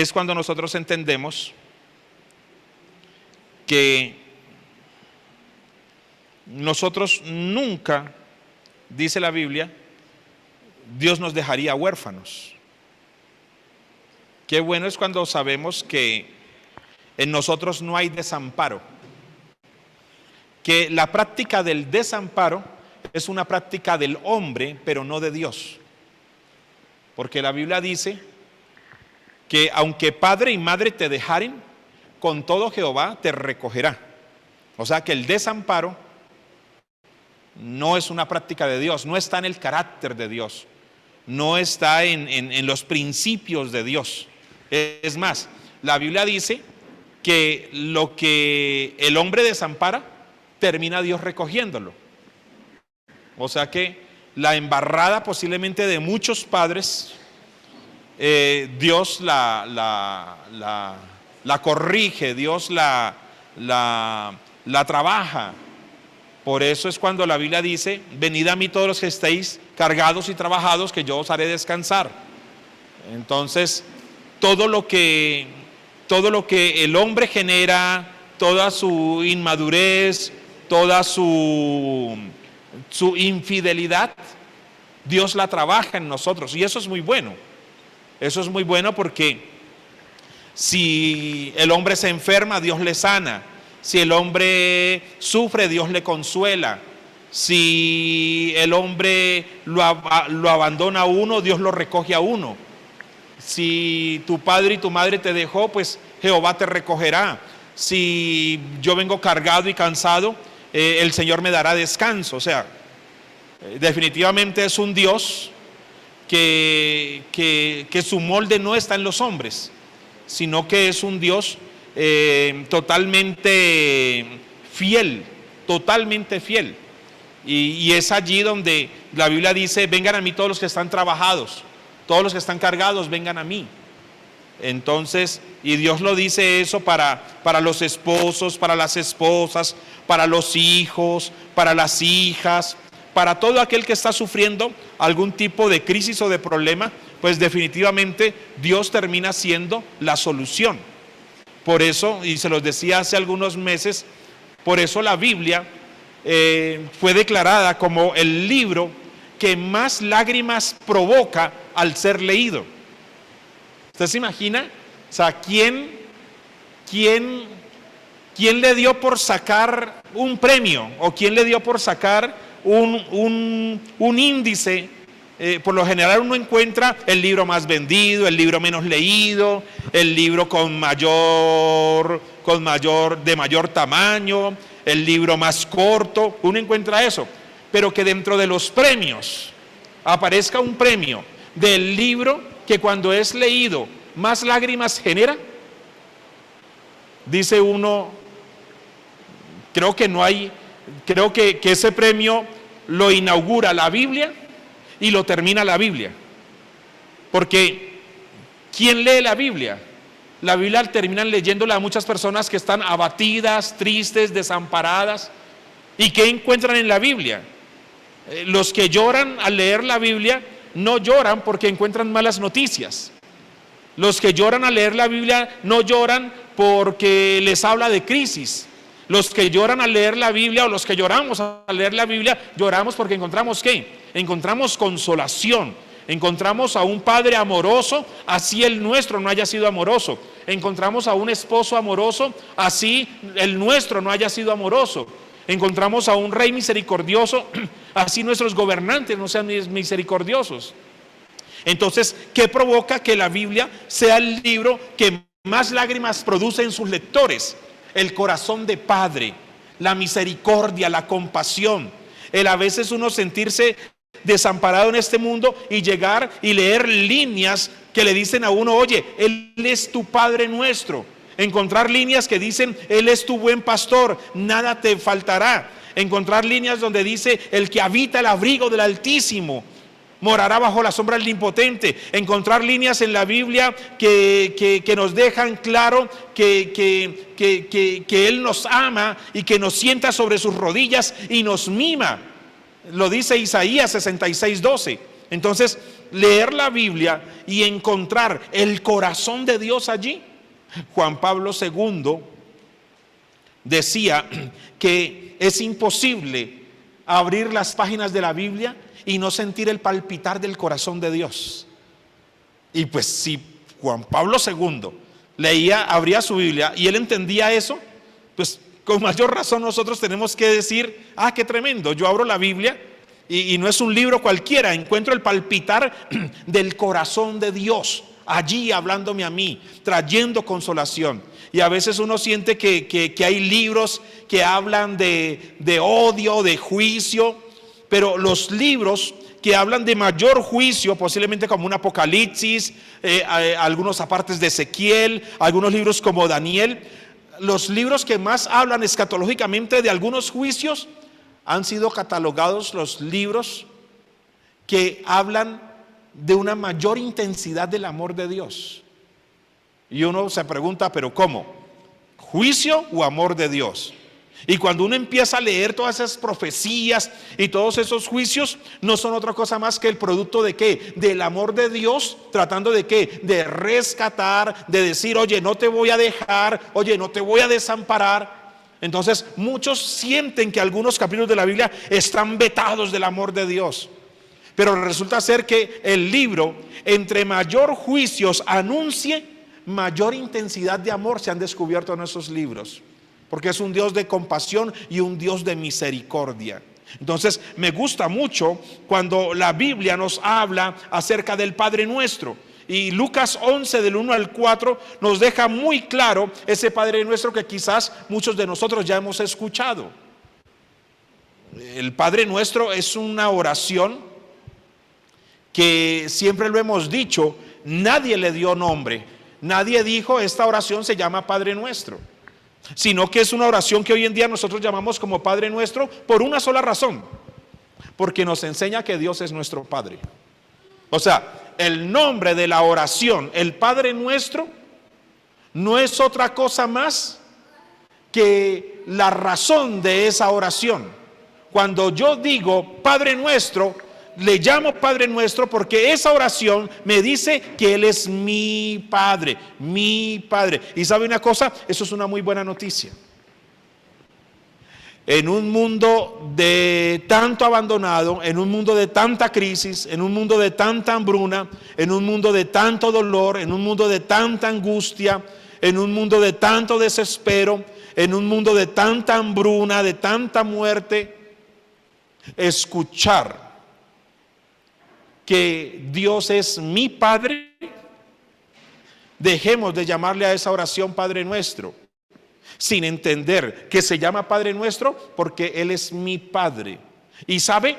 es cuando nosotros entendemos que nosotros nunca, dice la Biblia, Dios nos dejaría huérfanos. Qué bueno es cuando sabemos que en nosotros no hay desamparo, que la práctica del desamparo es una práctica del hombre, pero no de Dios. Porque la Biblia dice que aunque padre y madre te dejaren, con todo Jehová te recogerá. O sea que el desamparo no es una práctica de Dios, no está en el carácter de Dios, no está en los principios de Dios. Es más, la Biblia dice que lo que el hombre desampara, termina Dios recogiéndolo. O sea que la embarrada posiblemente de muchos padres, Dios la corrige, Dios la trabaja. Por eso es cuando la Biblia dice: venid a mí todos los que estéis cargados y trabajados, que yo os haré descansar. Entonces, todo lo que el hombre genera, toda su inmadurez, toda su infidelidad, Dios la trabaja en nosotros, y eso es muy bueno. Eso es muy bueno, porque si el hombre se enferma, Dios le sana. Si el hombre sufre, Dios le consuela. Si el hombre lo abandona a uno, Dios lo recoge a uno. Si tu padre y tu madre te dejó, pues Jehová te recogerá. Si yo vengo cargado y cansado, el Señor me dará descanso. O sea, definitivamente es un Dios que su molde no está en los hombres, sino que es un Dios totalmente fiel, totalmente fiel. Y es allí donde la Biblia dice: vengan a mí todos los que están trabajados, todos los que están cargados, vengan a mí. Entonces, y Dios lo dice eso para los esposos, para las esposas, para los hijos, para las hijas, para todo aquel que está sufriendo algún tipo de crisis o de problema, pues definitivamente Dios termina siendo la solución. Por eso, y se los decía hace algunos meses, por eso la Biblia fue declarada como el libro que más lágrimas provoca al ser leído. ¿Usted se imagina? O sea, ¿quién le dio por sacar un premio? ¿O quién le dio por sacar un índice? Por lo general uno encuentra el libro más vendido, el libro menos leído, el libro de mayor tamaño, el libro más corto. Uno encuentra eso. Pero que dentro de los premios aparezca un premio del libro que cuando es leído más lágrimas genera, dice uno, creo que ese premio lo inaugura la Biblia y lo termina la Biblia. Porque ¿quién lee la Biblia? La Biblia terminan leyéndola a muchas personas que están abatidas, tristes, desamparadas. ¿Y qué encuentran en la Biblia? Los que lloran al leer la Biblia no lloran porque encuentran malas noticias. Los que lloran al leer la Biblia no lloran porque les habla de crisis. Los que lloran al leer la Biblia, o los que lloramos al leer la Biblia, lloramos porque encontramos ¿qué? Encontramos consolación. Encontramos a un padre amoroso, así el nuestro no haya sido amoroso. Encontramos a un esposo amoroso, así el nuestro no haya sido amoroso. Encontramos a un rey misericordioso, así nuestros gobernantes no sean misericordiosos. Entonces, ¿qué provoca que la Biblia sea el libro que más lágrimas produce en sus lectores? El corazón de padre, la misericordia, la compasión. El a veces uno sentirse desamparado en este mundo y llegar y leer líneas que le dicen a uno: oye, Él es tu Padre nuestro. Encontrar líneas que dicen: Él es tu buen pastor, nada te faltará. Encontrar líneas donde dice: el que habita el abrigo del Altísimo morará bajo la sombra del Omnipotente. Encontrar líneas en la Biblia que nos dejan claro que Él nos ama y que nos sienta sobre sus rodillas y nos mima. Lo dice Isaías 66:12. Entonces, leer la Biblia y encontrar el corazón de Dios allí. Juan Pablo II decía que es imposible abrir las páginas de la Biblia y no sentir el palpitar del corazón de Dios. Y pues si Juan Pablo II abría su Biblia y él entendía eso, pues con mayor razón nosotros tenemos que decir, qué tremendo, yo abro la Biblia y no es un libro cualquiera, encuentro el palpitar del corazón de Dios allí hablándome a mí, trayendo consolación. Y a veces uno siente que hay libros que hablan de odio, de juicio, pero los libros que hablan de mayor juicio, posiblemente como un Apocalipsis, algunos apartes de Ezequiel, algunos libros como Daniel, los libros que más hablan escatológicamente de algunos juicios, han sido catalogados los libros que hablan de una mayor intensidad del amor de Dios. Y uno se pregunta, ¿pero cómo? ¿Juicio o amor de Dios? Y cuando uno empieza a leer todas esas profecías y todos esos juicios, no son otra cosa más que el producto de ¿qué? Del amor de Dios, tratando de ¿qué? De rescatar, de decir, oye, no te voy a dejar, oye, no te voy a desamparar. Entonces muchos sienten que algunos capítulos de la Biblia están vetados del amor de Dios. Pero resulta ser que el libro, entre mayor juicios anuncie, mayor intensidad de amor se han descubierto en esos libros. Porque es un Dios de compasión y un Dios de misericordia. Entonces me gusta mucho cuando la Biblia nos habla acerca del Padre Nuestro. Y Lucas 11 del 1 al 4 nos deja muy claro ese Padre Nuestro que quizás muchos de nosotros ya hemos escuchado. El Padre Nuestro es una oración que siempre lo hemos dicho, nadie le dio nombre, nadie dijo esta oración se llama Padre Nuestro, sino que es una oración que hoy en día nosotros llamamos como Padre Nuestro por una sola razón, porque nos enseña que Dios es nuestro Padre. O sea, el nombre de la oración, el Padre Nuestro, no es otra cosa más que la razón de esa oración. Cuando yo digo Padre Nuestro, le llamo Padre Nuestro porque esa oración me dice que Él es mi Padre, mi Padre. Y ¿sabe una cosa? Eso es una muy buena noticia. En un mundo de tanto abandonado, en un mundo de tanta crisis, en un mundo de tanta hambruna, en un mundo de tanto dolor, en un mundo de tanta angustia, en un mundo de tanto desespero, en un mundo de tanta hambruna, de tanta muerte, escuchar que Dios es mi Padre, dejemos de llamarle a esa oración Padre Nuestro, sin entender que se llama Padre Nuestro porque Él es mi Padre. Y sabe,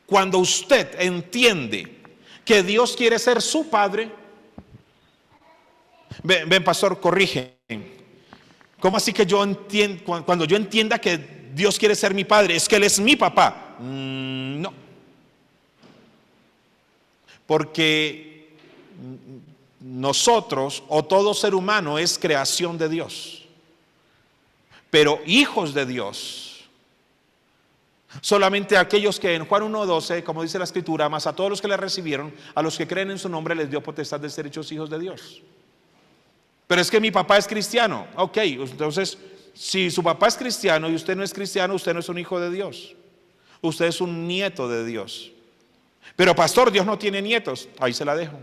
cuando usted entiende que Dios quiere ser su Padre, ven pastor, corrige. ¿Cómo así que yo entiendo, cuando yo entienda que Dios quiere ser mi Padre, es que Él es mi papá? No. Porque nosotros o todo ser humano es creación de Dios, pero hijos de Dios solamente aquellos que en Juan 1:12, como dice la Escritura, más a todos los que le recibieron, a los que creen en su nombre les dio potestad de ser hechos hijos de Dios. Pero es que mi papá es cristiano. Ok, entonces si su papá es cristiano y usted no es cristiano, usted no es un hijo de Dios, usted es un nieto de Dios. Pero pastor, Dios no tiene nietos. Ahí se la dejo.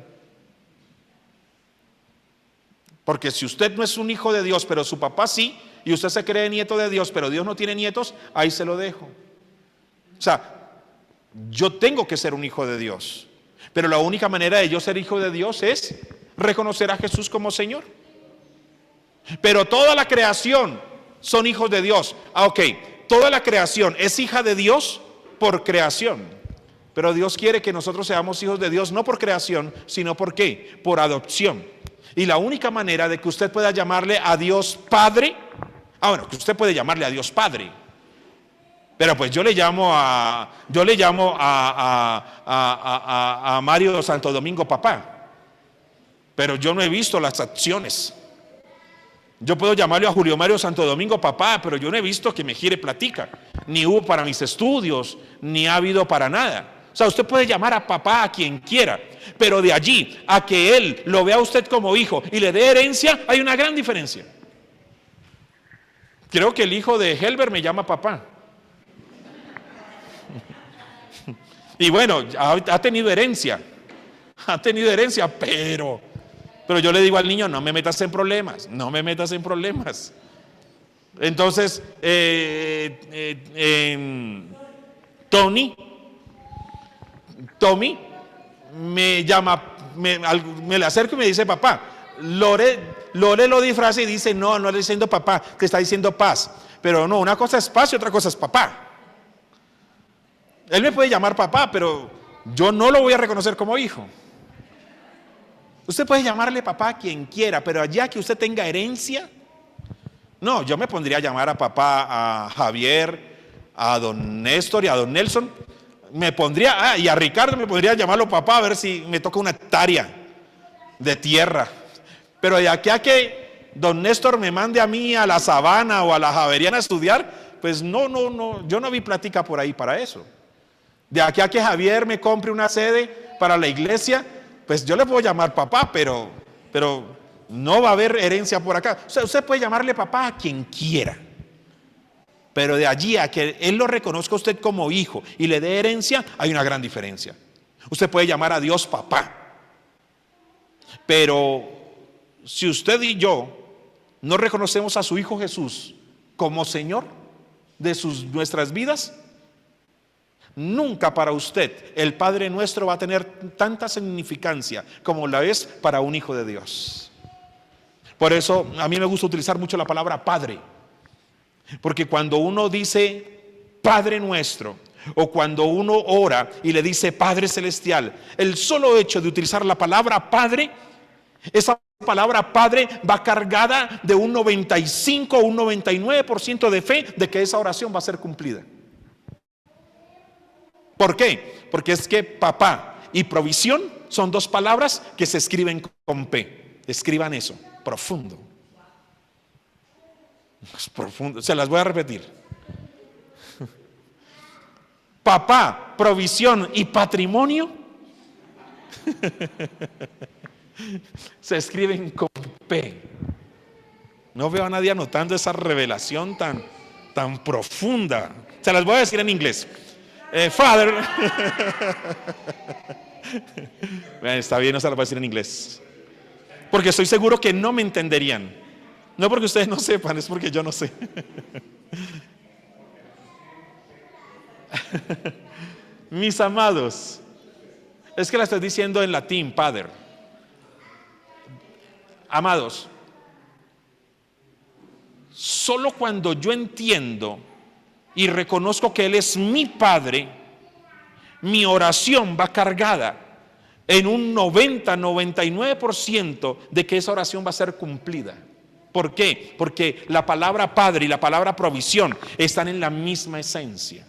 Porque si usted no es un hijo de Dios, pero su papá sí, y usted se cree nieto de Dios, pero Dios no tiene nietos, ahí se lo dejo. O sea, yo tengo que ser un hijo de Dios, pero la única manera de yo ser hijo de Dios es reconocer a Jesús como Señor. Pero toda la creación son hijos de Dios. Ok, toda la creación es hija de Dios por creación. Pero Dios quiere que nosotros seamos hijos de Dios no por creación, sino por ¿qué? Por adopción. Y la única manera de que usted pueda llamarle a Dios Padre, bueno, que usted puede llamarle a Dios Padre, pero pues yo le llamo a Mario Santo Domingo papá, pero yo no he visto las acciones. Yo puedo llamarle a Julio Mario Santo Domingo papá, pero yo no he visto que me gire platica, ni hubo para mis estudios, ni ha habido para nada. O sea, usted puede llamar a papá a quien quiera, pero de allí a que él lo vea a usted como hijo y le dé herencia, hay una gran diferencia. Creo que el hijo de Helber me llama papá. Y bueno, ha tenido herencia, pero yo le digo al niño, no me metas en problemas, no me metas en problemas. Entonces, Tommy me llama, me le acerco y me dice papá. Lore lo disfraza y dice, no le está diciendo papá, te está diciendo paz. Pero no, una cosa es paz y otra cosa es papá. Él me puede llamar papá, pero yo no lo voy a reconocer como hijo. Usted puede llamarle papá a quien quiera, pero allá que usted tenga herencia, no, yo me pondría a llamar a papá, a Javier, a don Néstor y a don Nelson. Me pondría, y a Ricardo me podría llamarlo papá, a ver si me toca una hectárea de tierra. Pero de aquí a que don Néstor me mande a mí a la Sabana o a la Javeriana a estudiar, pues no, yo no vi plática por ahí para eso. De aquí a que Javier me compre una sede para la iglesia, pues yo le puedo llamar papá, pero no va a haber herencia por acá. O sea, usted puede llamarle papá a quien quiera, pero de allí a que él lo reconozca a usted como hijo y le dé herencia, hay una gran diferencia. Usted puede llamar a Dios papá, pero si usted y yo no reconocemos a su Hijo Jesús como Señor de nuestras vidas, nunca para usted el Padre Nuestro va a tener tanta significancia como la es para un hijo de Dios. Por eso a mí me gusta utilizar mucho la palabra Padre, porque cuando uno dice Padre Nuestro, o cuando uno ora y le dice Padre Celestial, el solo hecho de utilizar la palabra Padre, esa palabra Padre va cargada de un 95 o un 99% de fe de que esa oración va a ser cumplida. ¿Por qué? Porque es que papá y provisión son dos palabras que se escriben con P. Escriban eso, profundo. Es profundo, se las voy a repetir. Papá, provisión y patrimonio se escriben con P. No veo a nadie anotando esa revelación tan profunda. Se las voy a decir en inglés. Father. Está bien, no se las voy a decir en inglés, porque estoy seguro que no me entenderían. No porque ustedes no sepan, es porque yo no sé. Mis amados, es que la estoy diciendo en latín, Padre. Amados, solo cuando yo entiendo y reconozco que Él es mi Padre, mi oración va cargada en un 99% de que esa oración va a ser cumplida. ¿Por qué? Porque la palabra Padre y la palabra provisión están en la misma esencia.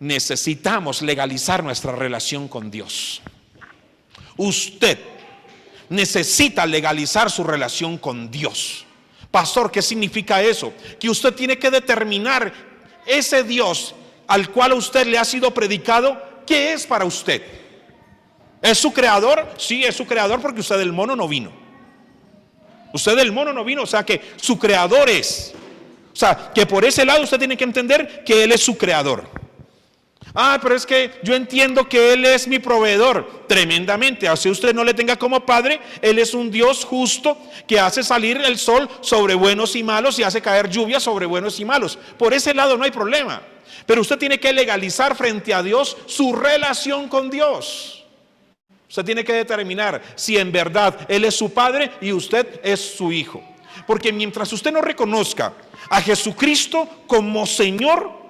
Necesitamos legalizar nuestra relación con Dios. Usted necesita legalizar su relación con Dios. Pastor, ¿qué significa eso? Que usted tiene que determinar ese Dios al cual a usted le ha sido predicado, ¿qué es para usted? ¿Es su creador? Sí, es su creador, porque usted del mono no vino. Usted del mono no vino, o sea que su creador es. O sea, que por ese lado usted tiene que entender que Él es su creador. Pero es que yo entiendo que Él es mi proveedor. Tremendamente, así usted no le tenga como padre. Él es un Dios justo que hace salir el sol sobre buenos y malos y hace caer lluvia sobre buenos y malos. Por ese lado no hay problema. Pero usted tiene que legalizar frente a Dios su relación con Dios. Usted tiene que determinar si en verdad Él es su padre y usted es su hijo. Porque mientras usted no reconozca a Jesucristo como Señor,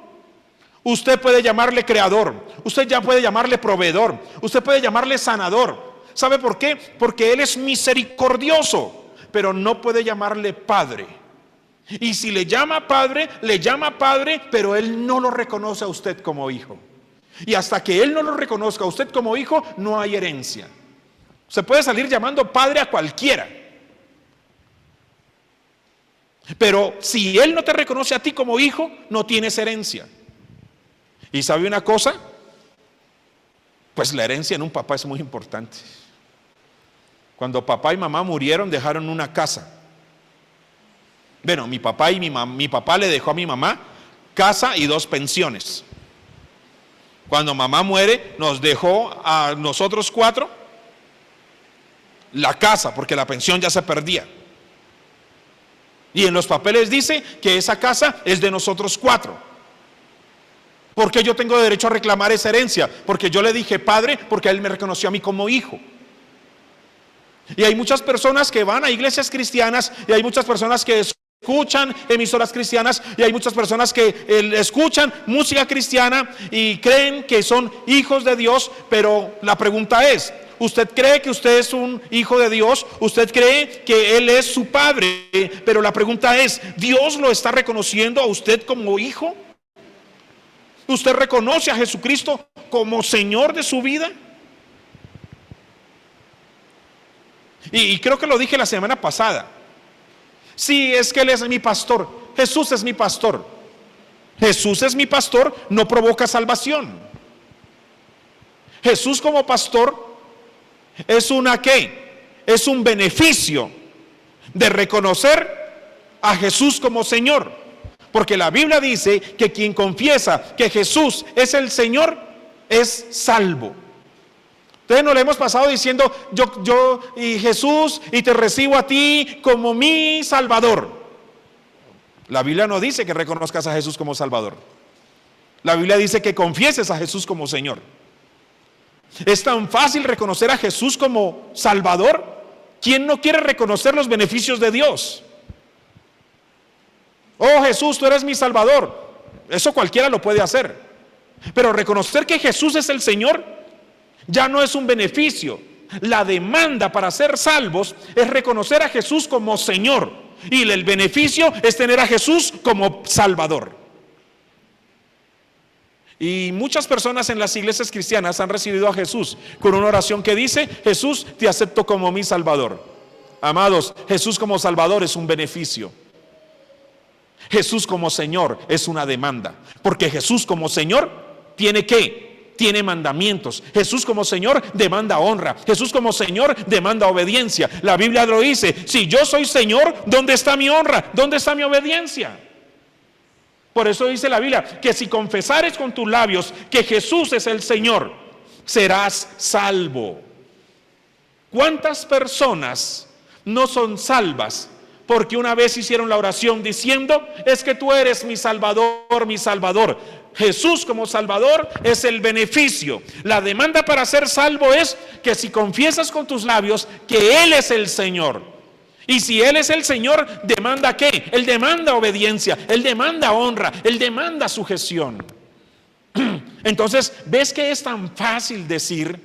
usted puede llamarle creador, usted ya puede llamarle proveedor, usted puede llamarle sanador. ¿Sabe por qué? Porque Él es misericordioso, pero no puede llamarle padre. Y si le llama padre, pero Él no lo reconoce a usted como hijo. Y hasta que Él no lo reconozca a usted como hijo, no hay herencia. Se puede salir llamando padre a cualquiera, pero si Él no te reconoce a ti como hijo, no tienes herencia. ¿Y sabe una cosa? Pues la herencia en un papá es muy importante. Cuando papá y mamá murieron, dejaron una casa. Bueno, mi papá le dejó a mi mamá casa y 2 pensiones. Cuando mamá muere, nos dejó a nosotros 4 la casa, porque la pensión ya se perdía. Y en los papeles dice que esa casa es de nosotros 4. ¿Por qué yo tengo derecho a reclamar esa herencia? Porque yo le dije padre, porque él me reconoció a mí como hijo. Y hay muchas personas que van a iglesias cristianas, y hay muchas personas que escuchan emisoras cristianas, y hay muchas personas que escuchan música cristiana y creen que son hijos de Dios. Pero la pregunta es, ¿usted cree que usted es un hijo de Dios? ¿Usted cree que Él es su padre? Pero la pregunta es, ¿Dios lo está reconociendo a usted como hijo? ¿Usted reconoce a Jesucristo como Señor de su vida? Y creo que lo dije la semana pasada. Sí, es que Él es mi pastor. Jesús es mi pastor. Jesús es mi pastor, no provoca salvación. Jesús como pastor es una ¿qué? Es un beneficio de reconocer a Jesús como Señor. Porque la Biblia dice que quien confiesa que Jesús es el Señor es salvo. Entonces nos le hemos pasado diciendo yo y Jesús, y te recibo a ti como mi Salvador. La Biblia no dice que reconozcas a Jesús como Salvador. La Biblia dice que confieses a Jesús como Señor. Es tan fácil reconocer a Jesús como Salvador. ¿Quién no quiere reconocer los beneficios de Dios? Oh Jesús, tú eres mi Salvador. Eso cualquiera lo puede hacer. Pero reconocer que Jesús es el Señor ya no es un beneficio. La demanda para ser salvos es reconocer a Jesús como Señor, y el beneficio es tener a Jesús como Salvador. Y muchas personas en las iglesias cristianas han recibido a Jesús con una oración que dice: Jesús, te acepto como mi Salvador. Amados, Jesús como Salvador es un beneficio. Jesús como Señor es una demanda, porque Jesús como Señor tiene ¿qué? Tiene mandamientos. Jesús como Señor demanda honra. Jesús como Señor demanda obediencia. La Biblia lo dice: si yo soy Señor, ¿dónde está mi honra? ¿Dónde está mi obediencia? Por eso dice la Biblia que si confesares con tus labios que Jesús es el Señor, serás salvo. ¿Cuántas personas no son salvas porque una vez hicieron la oración diciendo: es que tú eres mi Salvador, mi Salvador? Jesús como Salvador es el beneficio. La demanda para ser salvo es que si confiesas con tus labios que Él es el Señor. Y si Él es el Señor, demanda ¿qué? Él demanda obediencia, Él demanda honra, Él demanda sujeción. Entonces, ¿ves que es tan fácil decir: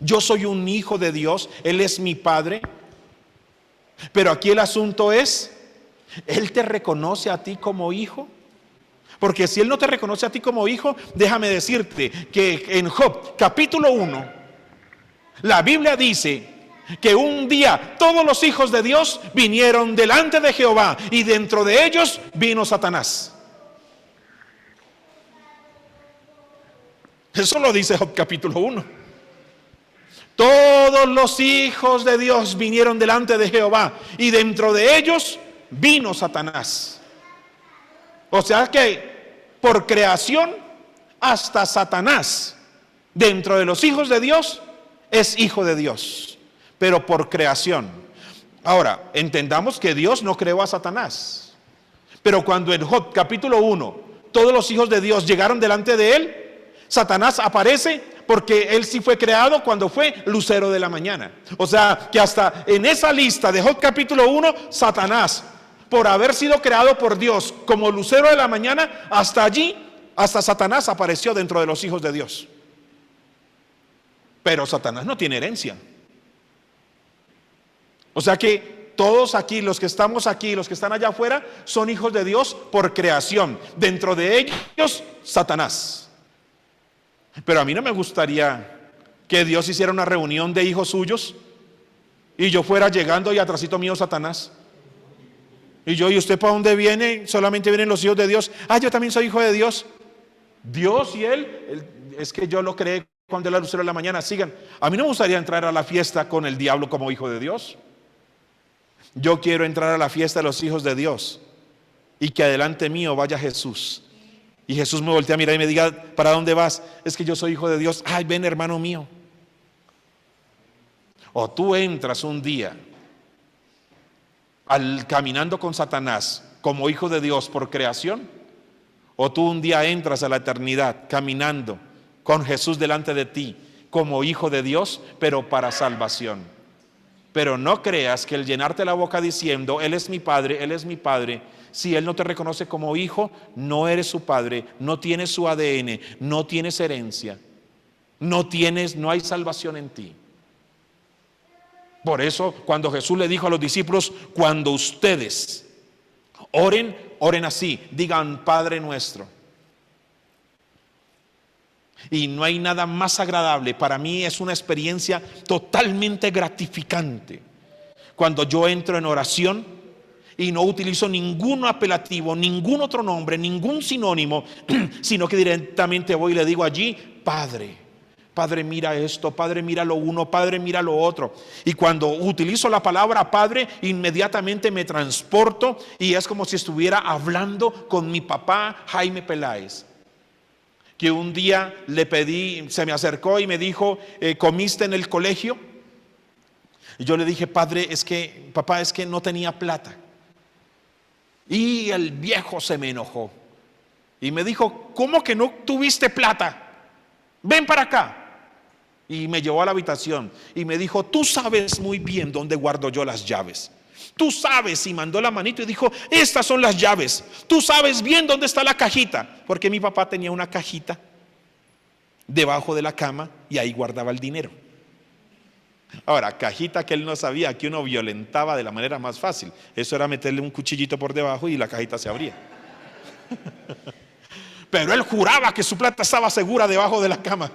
yo soy un hijo de Dios, Él es mi Padre? Pero aquí el asunto es: ¿Él te reconoce a ti como hijo? Porque si Él no te reconoce a ti como hijo, déjame decirte que en Job capítulo 1, la Biblia dice que un día todos los hijos de Dios vinieron delante de Jehová, y dentro de ellos vino Satanás. Eso lo dice Job capítulo 1. Todos los hijos de Dios vinieron delante de Jehová, y dentro de ellos vino Satanás. O sea que por creación hasta Satanás dentro de los hijos de Dios es hijo de Dios, pero por creación. Ahora, entendamos que Dios no creó a Satanás, pero cuando en Job capítulo 1 todos los hijos de Dios llegaron delante de él, Satanás aparece porque él sí fue creado cuando fue lucero de la mañana. O sea que hasta en esa lista de Job capítulo 1, Satanás, por haber sido creado por Dios como lucero de la mañana, hasta allí, hasta Satanás apareció dentro de los hijos de Dios. Pero Satanás no tiene herencia. O sea que todos aquí, los que estamos aquí, los que están allá afuera, son hijos de Dios por creación. Dentro de ellos, Satanás. Pero a mí no me gustaría que Dios hiciera una reunión de hijos suyos y yo fuera llegando y atrasito mío Satanás. ¿y usted para dónde viene? Solamente vienen los hijos de Dios. Yo también soy hijo de Dios. Dios y Él, es que yo lo creé cuando la lucero de la mañana, sigan. A mí no me gustaría entrar a la fiesta con el diablo como hijo de Dios. Yo quiero entrar a la fiesta de los hijos de Dios y que adelante mío vaya Jesús. Y Jesús me voltea a mirar y me diga, ¿para dónde vas? Es que yo soy hijo de Dios. Ay, ven, hermano mío. O tú entras un día caminando con Satanás como hijo de Dios por creación, o tú un día entras a la eternidad caminando con Jesús delante de ti como hijo de Dios, pero para salvación. Pero no creas que el llenarte la boca diciendo, Él es mi Padre, Él es mi Padre, si Él no te reconoce como hijo, no eres su padre, no tienes su ADN, no tienes herencia, no hay salvación en ti. Por eso, cuando Jesús le dijo a los discípulos, cuando ustedes oren, oren así, digan Padre nuestro. Y no hay nada más agradable, para mí es una experiencia totalmente gratificante cuando yo entro en oración y no utilizo ningún apelativo, ningún otro nombre, ningún sinónimo, sino que directamente voy y le digo allí, Padre. Padre, mira esto, Padre, mira lo uno, Padre, mira lo otro. Y cuando utilizo la palabra Padre, inmediatamente me transporto y es como si estuviera hablando con mi papá Jaime Peláez, que un día le pedí, se me acercó y me dijo, ¿comiste en el colegio? Y yo le dije, papá, es que no tenía plata. Y el viejo se me enojó y me dijo, ¿cómo que no tuviste plata? Ven para acá. Y me llevó a la habitación y me dijo, tú sabes muy bien dónde guardo yo las llaves. Tú sabes, y mandó la manito y dijo, estas son las llaves. Tú sabes bien dónde está la cajita, porque mi papá tenía una cajita debajo de la cama y ahí guardaba el dinero. Ahora, cajita que él no sabía que uno violentaba de la manera más fácil. Eso era meterle un cuchillito por debajo y la cajita se abría. Pero él juraba que su plata estaba segura debajo de la cama.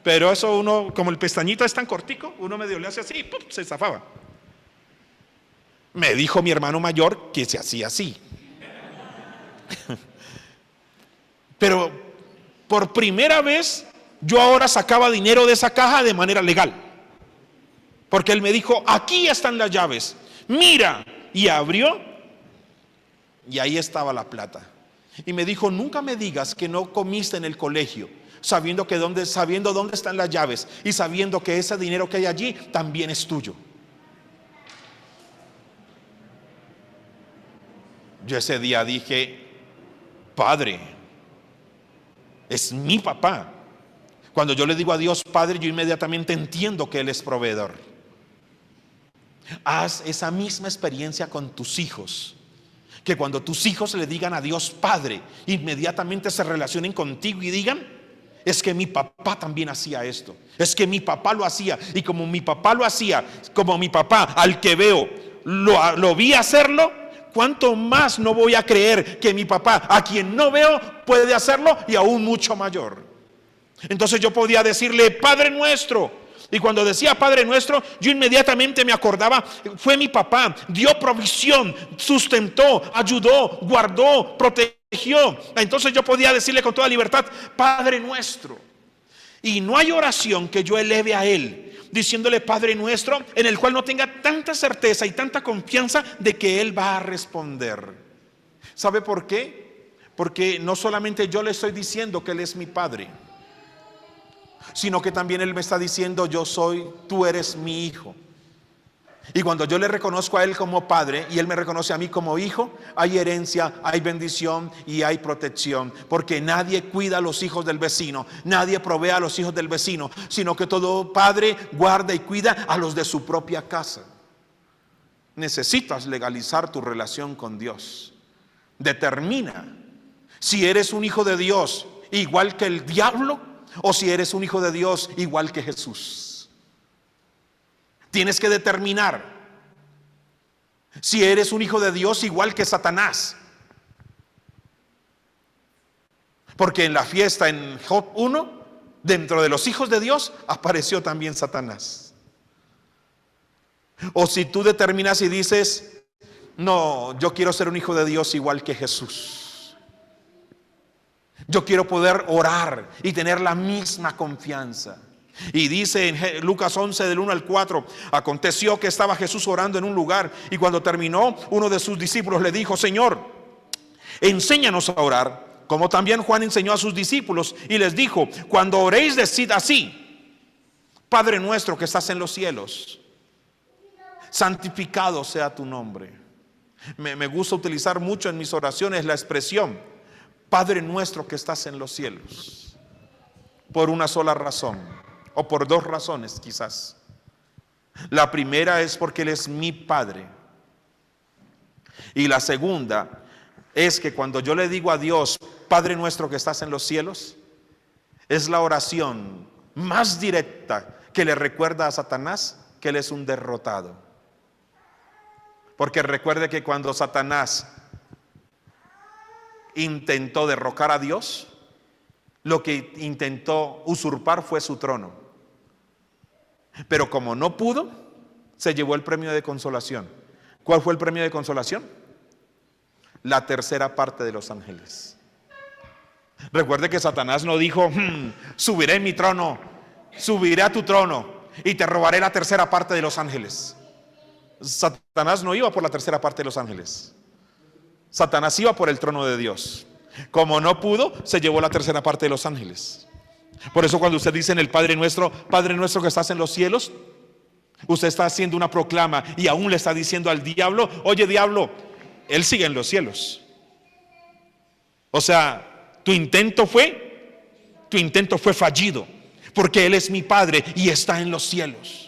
Pero eso uno, como el pestañito es tan cortico, uno medio le hace así y ¡pum!, se zafaba. Me dijo mi hermano mayor que se hacía así. Pero por primera vez yo ahora sacaba dinero de esa caja de manera legal. Porque él me dijo, aquí están las llaves, mira. Y abrió y ahí estaba la plata. Y me dijo, nunca me digas que no comiste en el colegio, sabiendo dónde están las llaves y sabiendo que ese dinero que hay allí también es tuyo. Yo ese día dije, Padre, es mi papá. Cuando yo le digo a Dios Padre, yo inmediatamente entiendo que Él es proveedor. Haz esa misma experiencia con tus hijos. Que cuando tus hijos le digan a Dios Padre, inmediatamente se relacionen contigo y digan, es que mi papá también hacía esto, es que mi papá lo hacía, y como mi papá lo hacía, como mi papá al que veo lo vi hacerlo, ¿cuánto más no voy a creer que mi papá, a quien no veo, puede hacerlo y aún mucho mayor? Entonces yo podía decirle Padre nuestro. Y cuando decía Padre nuestro, yo inmediatamente me acordaba, fue mi papá, dio provisión, sustentó, ayudó, guardó, protegió. Entonces yo podía decirle con toda libertad, Padre nuestro. Y no hay oración que yo eleve a Él, diciéndole Padre nuestro, en el cual no tenga tanta certeza y tanta confianza de que Él va a responder. ¿Sabe por qué? Porque no solamente yo le estoy diciendo que Él es mi Padre, sino que también Él me está diciendo, tú eres mi hijo. Y cuando yo le reconozco a Él como Padre y Él me reconoce a mí como hijo, hay herencia, hay bendición y hay protección. Porque nadie cuida a los hijos del vecino, nadie provee a los hijos del vecino, sino que todo padre guarda y cuida a los de su propia casa. Necesitas legalizar tu relación con Dios. Determina si eres un hijo de Dios igual que el diablo, o si eres un hijo de Dios igual que Jesús. Tienes que determinar si eres un hijo de Dios igual que Satanás. Porque en la fiesta en Job 1, dentro de los hijos de Dios, apareció también Satanás. O si tú determinas y dices, no, yo quiero ser un hijo de Dios igual que Jesús. Yo quiero poder orar y tener la misma confianza. Y dice en Lucas 11 del 1 al 4, aconteció que estaba Jesús orando en un lugar y cuando terminó, uno de sus discípulos le dijo: Señor, enséñanos a orar, como también Juan enseñó a sus discípulos, y les dijo: cuando oréis, decid así: Padre nuestro que estás en los cielos, santificado sea tu nombre. Me gusta utilizar mucho en mis oraciones la expresión Padre nuestro que estás en los cielos, por una sola razón, o por dos razones quizás. La primera es porque Él es mi Padre, y la segunda es que cuando yo le digo a Dios Padre nuestro que estás en los cielos, es la oración más directa que le recuerda a Satanás que Él es un derrotado. Porque recuerde que cuando Satanás intentó derrocar a Dios, lo que intentó usurpar fue su trono. Pero como no pudo, se llevó el premio de consolación. ¿Cuál fue el premio de consolación? La tercera parte de los ángeles. Recuerde que Satanás no dijo: subiré en mi trono, subiré a tu trono y te robaré la tercera parte de los ángeles. Satanás no iba por la tercera parte de los ángeles. Satanás iba por el trono de Dios. Como no pudo, se llevó la tercera parte de los ángeles. Por eso cuando usted dice en el Padre nuestro que estás en los cielos, usted está haciendo una proclama y aún le está diciendo al diablo: oye diablo, Él sigue en los cielos. O sea, tu intento fue fallido, porque Él es mi Padre y está en los cielos.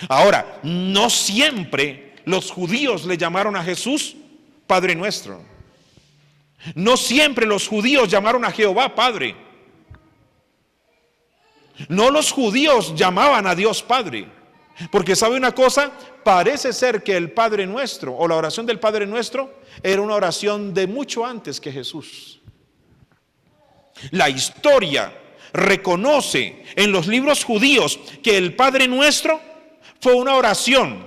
Ahora, no siempre los judíos le llamaron a Jesús Padre nuestro. No siempre los judíos llamaron a Jehová Padre. No los judíos llamaban a Dios Padre. Porque ¿sabe una cosa? Parece ser que el Padre Nuestro o la oración del Padre Nuestro era una oración de mucho antes que Jesús. La historia reconoce en los libros judíos que el Padre Nuestro fue una oración,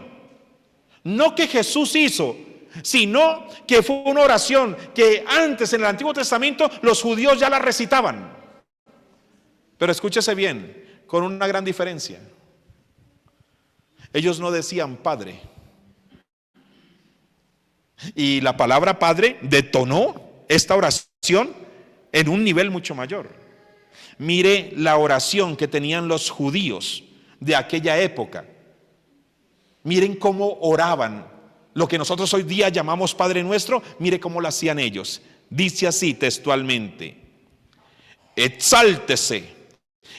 no que Jesús hizo, sino que fue una oración que antes en el Antiguo Testamento los judíos ya la recitaban. Pero escúchese bien, con una gran diferencia. Ellos no decían Padre. Y la palabra Padre detonó esta oración en un nivel mucho mayor. Mire la oración que tenían los judíos de aquella época. Miren cómo oraban. Lo que nosotros hoy día llamamos Padre Nuestro, mire cómo lo hacían ellos. Dice así textualmente: exáltese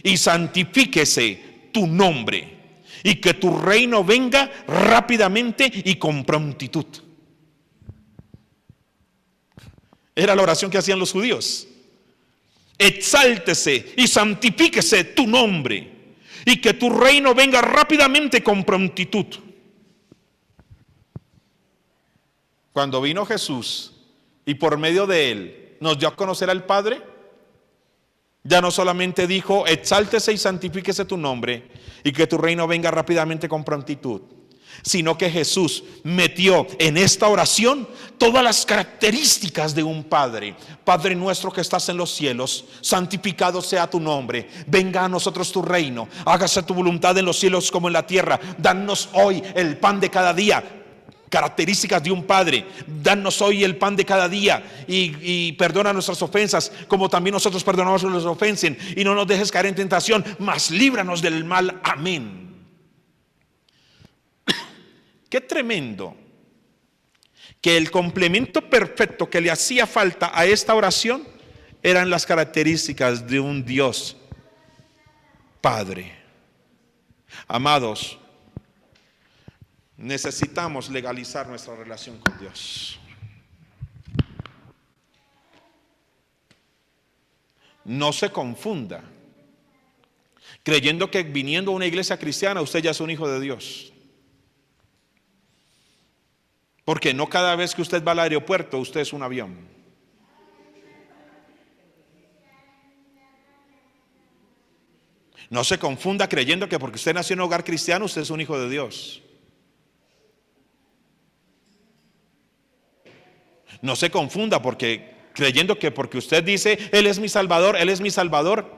y santifíquese tu nombre, y que tu reino venga rápidamente y con prontitud. Era la oración que hacían los judíos. Exáltese y santifíquese tu nombre, y que tu reino venga rápidamente con prontitud. Cuando vino Jesús y por medio de Él nos dio a conocer al Padre, ya no solamente dijo: exáltese y santifíquese tu nombre y que tu reino venga rápidamente con prontitud, sino que Jesús metió en esta oración todas las características de un Padre. Padre nuestro que estás en los cielos, santificado sea tu nombre, venga a nosotros tu reino, hágase tu voluntad en los cielos como en la tierra, danos hoy el pan de cada día. Características de un padre: danos hoy el pan de cada día y perdona nuestras ofensas como también nosotros perdonamos a los que nos ofensen, y no nos dejes caer en tentación, mas líbranos del mal. Amén. Qué tremendo que el complemento perfecto que le hacía falta a esta oración eran las características de un Dios Padre. Amados, necesitamos legalizar nuestra relación con Dios. No se confunda creyendo que viniendo a una iglesia cristiana usted ya es un hijo de Dios. Porque no cada vez que usted va al aeropuerto usted es un avión. No se confunda creyendo que porque usted nació en un hogar cristiano usted es un hijo de Dios. No se confunda creyendo que porque usted dice Él es mi Salvador, Él es mi Salvador.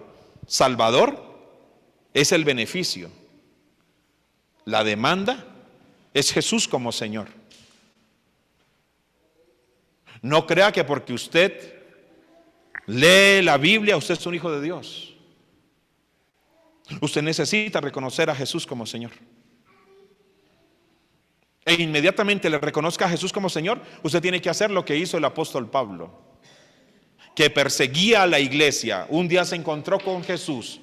¿Salvador? es el beneficio. La demanda es Jesús como Señor. No crea que porque usted lee la Biblia, usted es un hijo de Dios. Usted necesita reconocer a Jesús como Señor. E inmediatamente le reconozca a Jesús como Señor, usted tiene que hacer lo que hizo el apóstol Pablo, que perseguía a la iglesia. Un día se encontró con Jesús,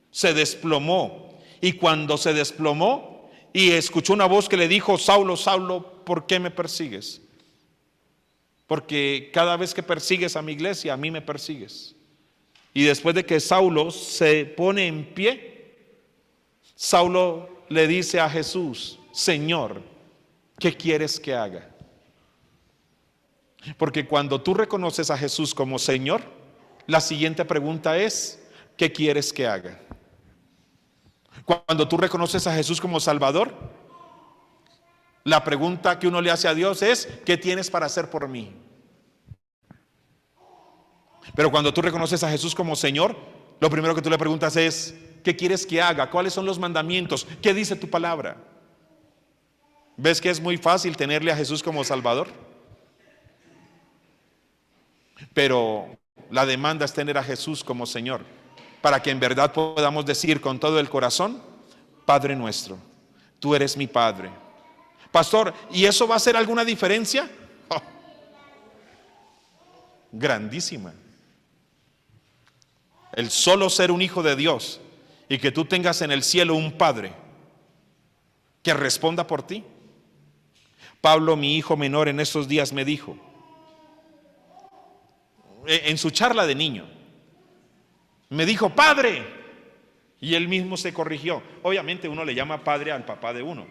se desplomó, y cuando se desplomó y escuchó una voz que le dijo: Saulo, Saulo, ¿por qué me persigues? Porque cada vez que persigues a mi iglesia, a mí me persigues. Y después de que Saulo se pone en pie, Saulo le dice a Jesús: Señor, ¿qué quieres que haga? Porque cuando tú reconoces a Jesús como Señor, la siguiente pregunta es: ¿qué quieres que haga? Cuando tú reconoces a Jesús como Salvador, la pregunta que uno le hace a Dios es: ¿qué tienes para hacer por mí? Pero cuando tú reconoces a Jesús como Señor, lo primero que tú le preguntas es: ¿qué quieres que haga? ¿Cuáles son los mandamientos? ¿Qué dice tu palabra? ¿Ves que es muy fácil tenerle a Jesús como Salvador? Pero la demanda es tener a Jesús como Señor, para que en verdad podamos decir con todo el corazón: Padre nuestro, tú eres mi Padre. Pastor, ¿y eso va a hacer alguna diferencia? Oh, grandísima. El solo ser un hijo de Dios y que tú tengas en el cielo un Padre que responda por ti. Pablo, mi hijo menor, en estos días me dijo, en su charla de niño, me dijo: Padre. Y él mismo se corrigió. Obviamente uno le llama padre al papá de uno,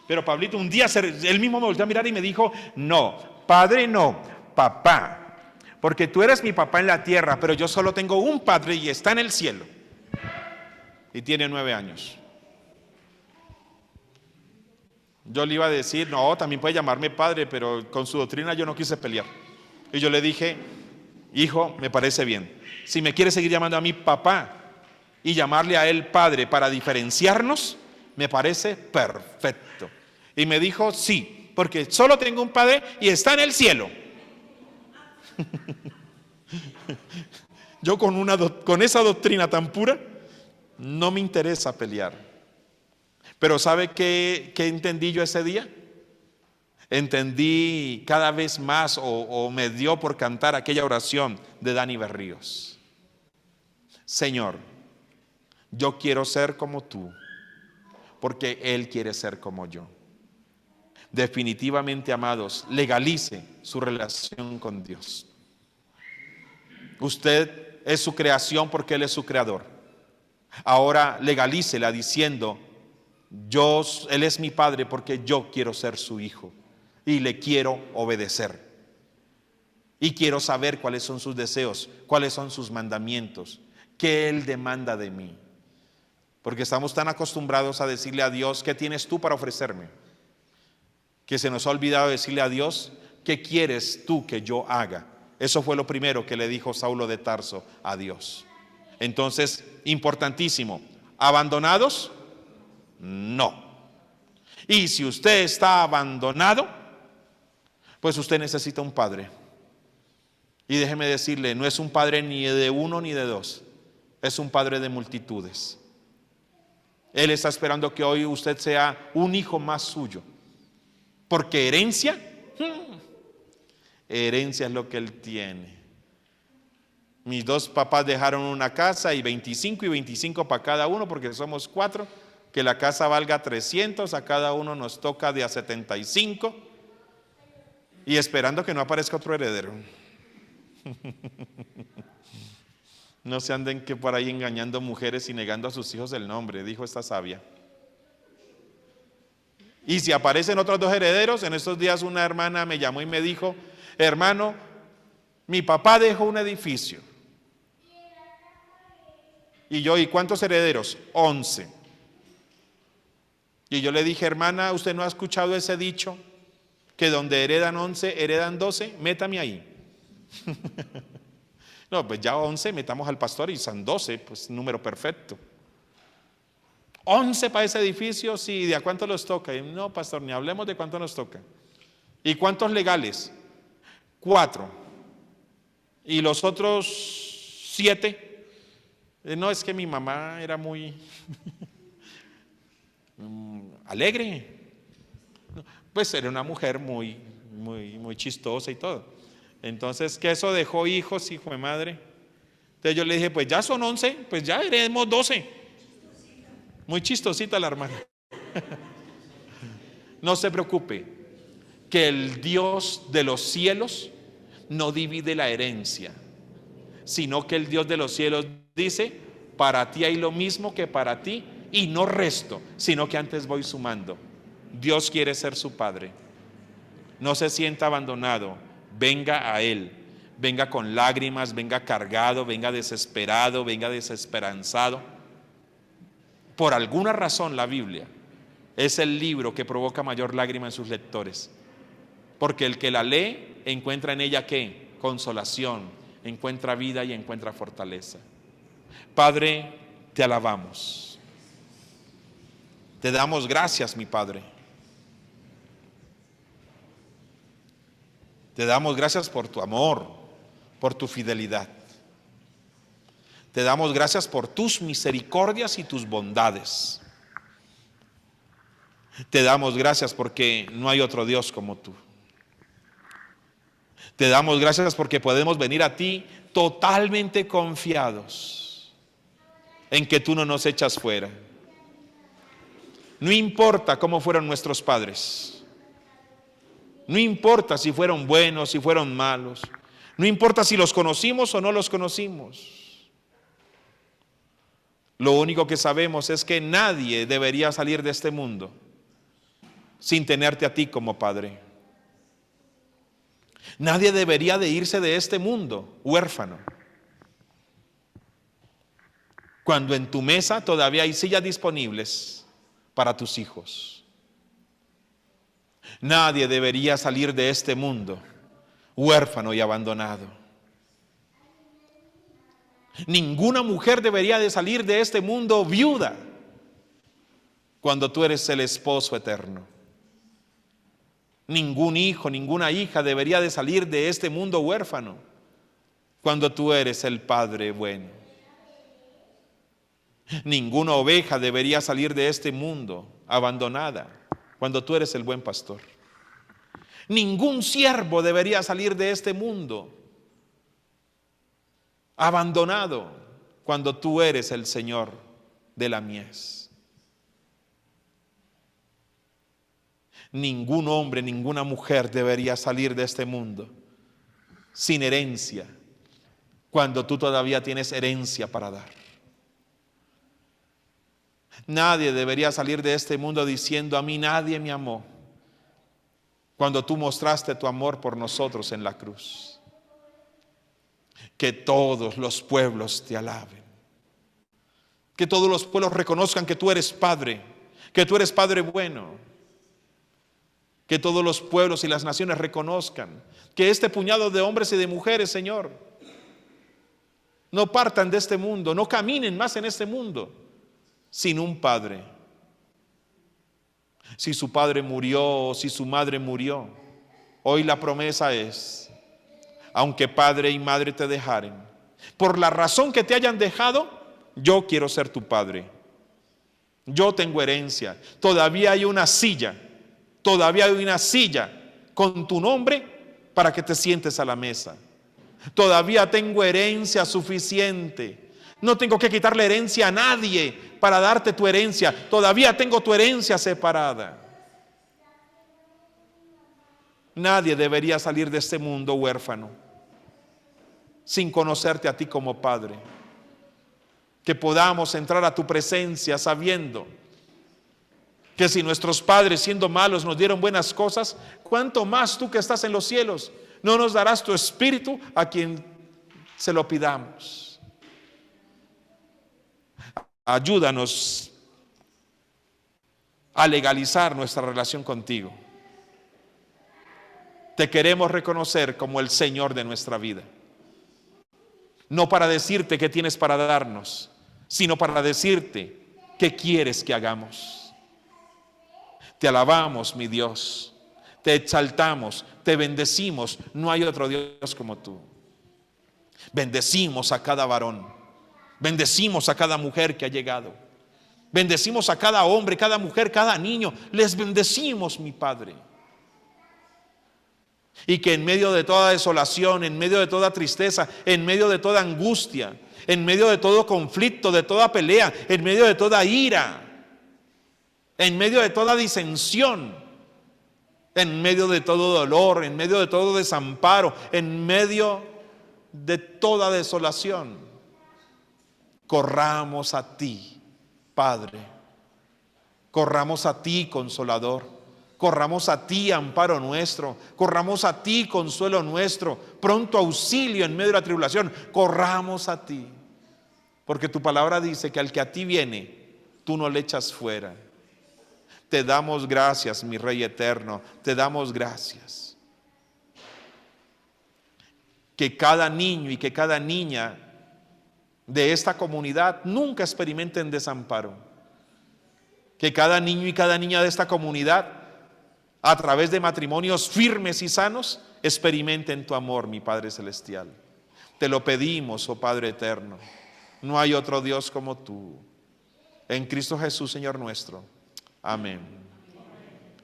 pero Pablito un día él mismo me volvió a mirar y me dijo: no, padre no, papá. Porque tú eres mi papá en la tierra, pero yo solo tengo un padre y está en el cielo. Y tiene 9 años. Yo le iba a decir: no, también puede llamarme padre, pero con su doctrina yo no quise pelear. Y yo le dije: hijo, me parece bien. Si me quiere seguir llamando a mí papá y llamarle a él padre para diferenciarnos, me parece perfecto. Y me dijo: sí, porque solo tengo un padre y está en el cielo. Yo con esa doctrina tan pura no me interesa pelear. Pero ¿sabe qué entendí yo ese día? Entendí cada vez más, o me dio por cantar aquella oración de Dani Berríos: Señor, yo quiero ser como tú, porque Él quiere ser como yo. Definitivamente, amados, legalice su relación con Dios. Usted es su creación porque Él es su creador. Ahora legalícela diciendo: Él es mi Padre porque yo quiero ser su hijo y le quiero obedecer. Y quiero saber cuáles son sus deseos, cuáles son sus mandamientos, qué Él demanda de mí. Porque estamos tan acostumbrados a decirle a Dios: ¿qué tienes tú para ofrecerme? Que se nos ha olvidado decirle a Dios: ¿qué quieres tú que yo haga? Eso fue lo primero que le dijo Saulo de Tarso a Dios. Entonces, importantísimo: ¿abandonados? No. Y si usted está abandonado, pues usted necesita un padre. Y déjeme decirle, no es un padre ni de uno ni de dos, es un padre de multitudes. Él está esperando que hoy usted sea un hijo más suyo. Porque herencia es lo que Él tiene. Mis 2 papás dejaron una casa y 25 para cada uno, porque somos 4, que la casa valga 300, a cada uno nos toca de a 75, y esperando que no aparezca otro heredero. No se anden que por ahí engañando mujeres y negando a sus hijos el nombre, dijo esta sabia. Y si aparecen otros 2 herederos, en estos días una hermana me llamó y me dijo: hermano, mi papá dejó un edificio. Y yo: ¿y cuántos herederos? 11. Y yo le dije: hermana, ¿usted no ha escuchado ese dicho? Que donde heredan 11, heredan 12, métame ahí. No, pues ya 11, metamos al pastor y son 12, pues número perfecto. 11 para ese edificio, sí, ¿de a cuánto los toca? Y no, pastor, ni hablemos de cuánto nos toca. ¿Y cuántos legales? 4. ¿Y los otros 7? No, es que mi mamá era muy alegre. Pues era una mujer muy chistosa y todo. Entonces, que eso dejó hijos, hijo de madre. Entonces yo le dije, pues ya son 11, pues ya haremos 12. Muy chistosita la hermana. No se preocupe, que el Dios de los cielos no divide la herencia, sino que el Dios de los cielos dice, para ti hay lo mismo que para ti, y no resto, sino que antes voy sumando. Dios quiere ser su padre. No se sienta abandonado, venga a Él, venga con lágrimas, venga cargado, venga desesperado, venga desesperanzado. Por alguna razón la Biblia es el libro que provoca mayor lágrima en sus lectores, porque el que la lee encuentra en ella ¿qué? Consolación, encuentra vida y encuentra fortaleza. Padre, te alabamos, te damos gracias, mi Padre. Te damos gracias por tu amor, por tu fidelidad. Te damos gracias por tus misericordias y tus bondades. Te damos gracias porque no hay otro Dios como tú. Te damos gracias porque podemos venir a ti totalmente confiados en que tú no nos echas fuera. No importa cómo fueron nuestros padres. No importa si fueron buenos, si fueron malos. No importa si los conocimos o no los conocimos. Lo único que sabemos es que nadie debería salir de este mundo sin tenerte a ti como Padre. Nadie debería de irse de este mundo huérfano, cuando en tu mesa todavía hay sillas disponibles para tus hijos. Nadie debería salir de este mundo huérfano y abandonado. Ninguna mujer debería de salir de este mundo viuda cuando tú eres el esposo eterno. Ningún hijo, ninguna hija debería de salir de este mundo huérfano cuando tú eres el Padre bueno. Ninguna oveja debería salir de este mundo abandonada cuando tú eres el buen pastor. Ningún siervo debería salir de este mundo abandonado cuando tú eres el Señor de la mies. Ningún hombre, ninguna mujer debería salir de este mundo sin herencia cuando tú todavía tienes herencia para dar. Nadie debería salir de este mundo diciendo, a mí nadie me amó, cuando tú mostraste tu amor por nosotros en la cruz. Que todos los pueblos te alaben. Que todos los pueblos reconozcan que tú eres Padre, que tú eres Padre bueno. Que todos los pueblos y las naciones reconozcan que este puñado de hombres y de mujeres, Señor, no partan de este mundo, no caminen más en este mundo sin un Padre. Si su padre murió o si su madre murió, hoy la promesa es, aunque padre y madre te dejaren, por la razón que te hayan dejado, yo quiero ser tu padre. Yo tengo herencia. Todavía hay una silla con tu nombre para que te sientes a la mesa. Todavía tengo herencia suficiente. No tengo que quitarle herencia a nadie para darte tu herencia. Todavía tengo tu herencia separada. Nadie debería salir de este mundo huérfano sin conocerte a ti como Padre. Que podamos entrar a tu presencia sabiendo que si nuestros padres siendo malos nos dieron buenas cosas, ¿cuánto más tú que estás en los cielos no nos darás tu espíritu a quien se lo pidamos? Ayúdanos a legalizar nuestra relación contigo. Te queremos reconocer como el Señor de nuestra vida. No para decirte qué tienes para darnos, sino para decirte ¿Qué quieres que hagamos? Te alabamos, mi Dios. Te exaltamos, te bendecimos. No hay otro Dios como tú. Bendecimos a cada varón. Bendecimos a cada mujer que ha llegado. Bendecimos a cada hombre, cada mujer, cada niño. Les bendecimos, mi Padre. Y que en medio de toda desolación, en medio de toda tristeza, en medio de toda angustia, en medio de todo conflicto, de toda pelea, en medio de toda ira, en medio de toda disensión, en medio de todo dolor, en medio de todo desamparo, en medio de toda desolación, corramos a ti, Padre. Corramos a ti, Consolador. Corramos a ti, amparo nuestro. Corramos a ti, consuelo nuestro. Pronto auxilio en medio de la tribulación. Corramos a ti. Porque tu palabra dice que al que a ti viene, tú no le echas fuera. Te damos gracias, mi Rey eterno. Te damos gracias. Que cada niño y que cada niña de esta comunidad nunca experimenten desamparo. Que cada niño y cada niña de esta comunidad, a través de matrimonios firmes y sanos, experimenten tu amor, mi Padre Celestial. Te lo pedimos, oh Padre eterno. No hay otro Dios como tú. En Cristo Jesús, Señor nuestro. Amén.